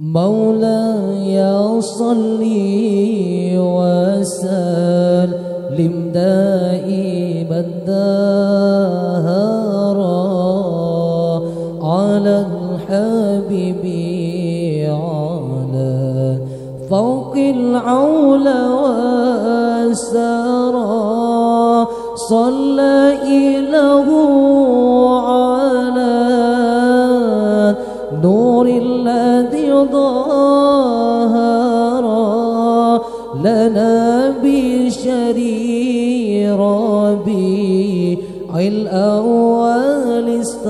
مولاي صل وسلم دائما دهرا على الحبيب على فوق العلا والسرى صلى إله على نور الذي ظهر لنا بشريربي الأول استهرى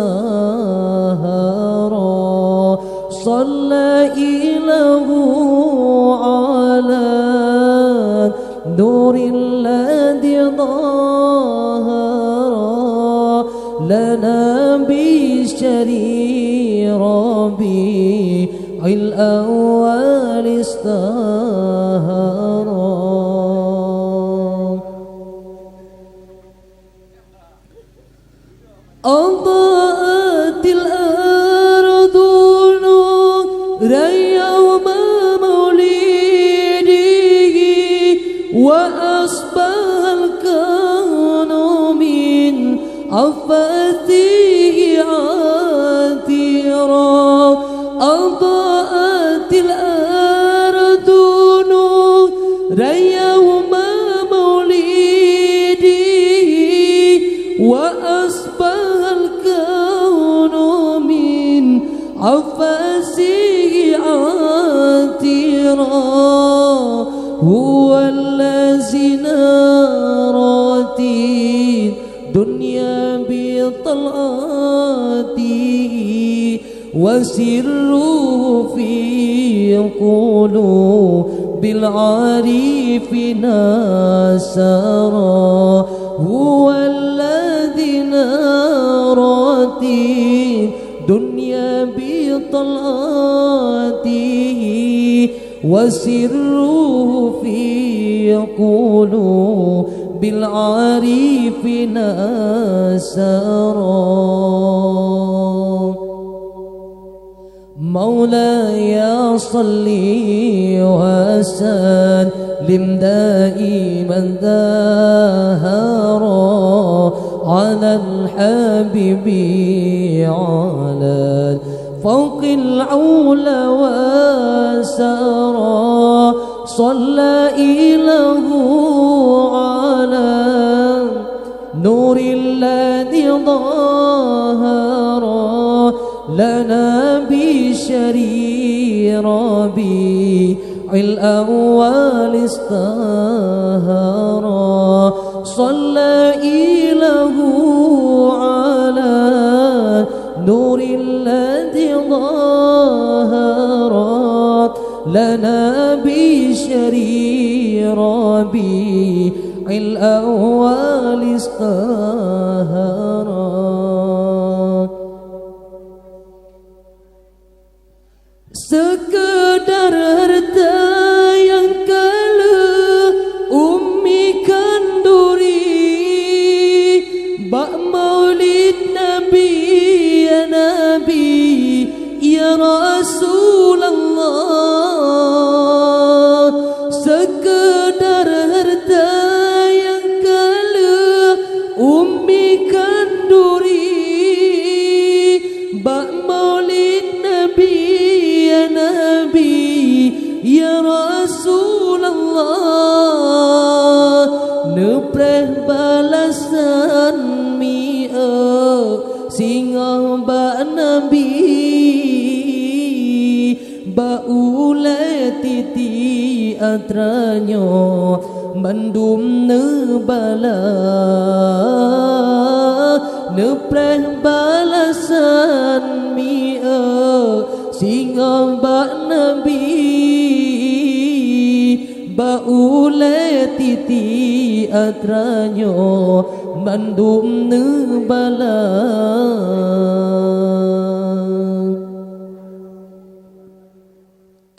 صلى إله على نور الذي ظهر لنا بشريربي الأول استهرى أضاءت الأرض نورا يوم مولده وأصبح الكون من عفته عاثرا أضاءت الأرض نورا يوم مولده وأصبح الكون من عفته عاثرا هو الذي نارت الدنيا بطلعته وسره في قلوب العارفين سرى هو الذي نارت الدنيا بطلعته وسره في قلوب العارفين سرى مولاي صل وسلم دائما دهرا على الحبيب على فوق العلا والسرى صلى إله على نور الذي ظهر لنا بشريربي الأول استهرى صلى إله على نور الذي ظهر لنا بشريربي الأول استهرى sekedar harta yang kala ummi kanduri bak maulid Nabi ya Nabi ya Rasulullah sekedar harta yang kala ummi kanduri bak maulid Nabi Nabi ya Rasulullah nepreh balasan mi'ab singa ba Nabi ba ulai titi atranyo mandum nebala nepreh balasan mi'ab singa ba Nabi ba ulai titi atranyo mandum nebala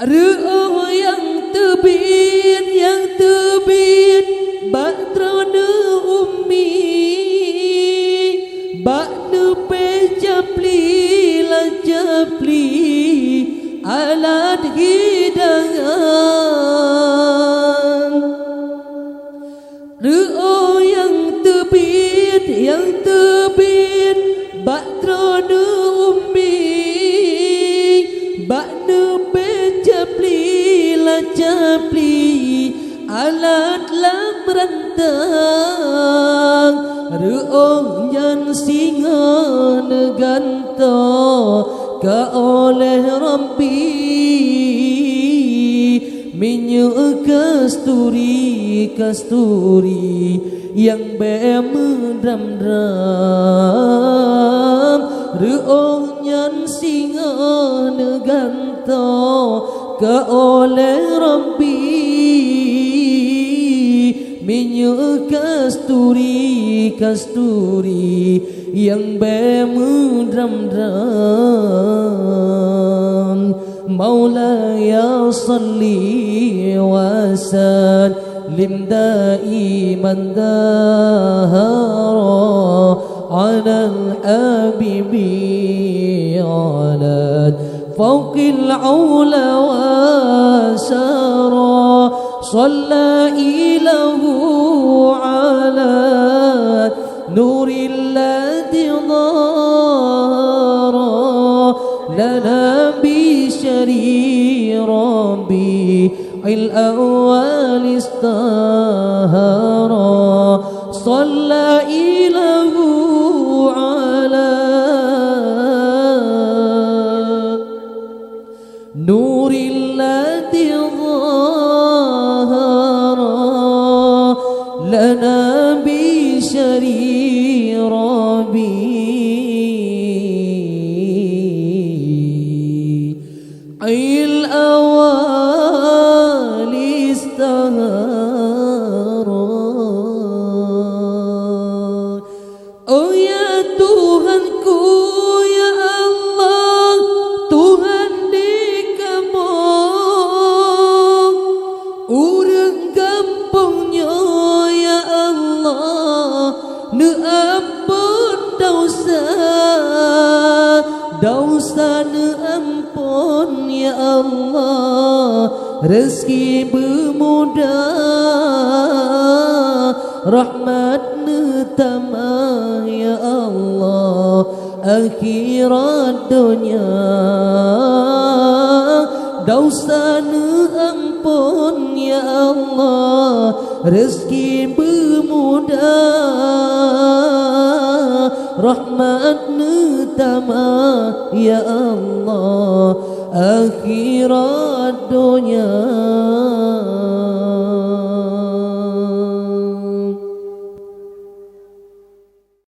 ruh yang tebit ba trona ummi ba ne pe japli la japli alat hidangan. Ru'u yang terbit Batrona ummi Bakna becapli la capli alat lam rantang. Ru'u yang singa neganto ka oleh Rabbi minyak kasturi yang bermedram-dram. Ru'u yang singa neganto ka oleh Rabbi minyak kasturi yang bermedram-dram. Maulaya salli wa sallim daiman dahara ala al-habibi ala fawqil aula wa sara صلى إله على نور الذي ظهر لنا بشريرا بالأول استهر صلى إله على نور الذي لنا بشريرا أي الأوال استهار. Oh ya Tuhanku ya Allah, Tuhan di kamu urang kampungnya ya Allah, nu ampun dosa nu ampun ya Allah, rezeki bermudah, rahmat nu tamah ya Allah, akhirat dunia dosa nu ampun ya Allah, rezeki bermudah, rahmat nu tamah ya Allah, akhirat dunia.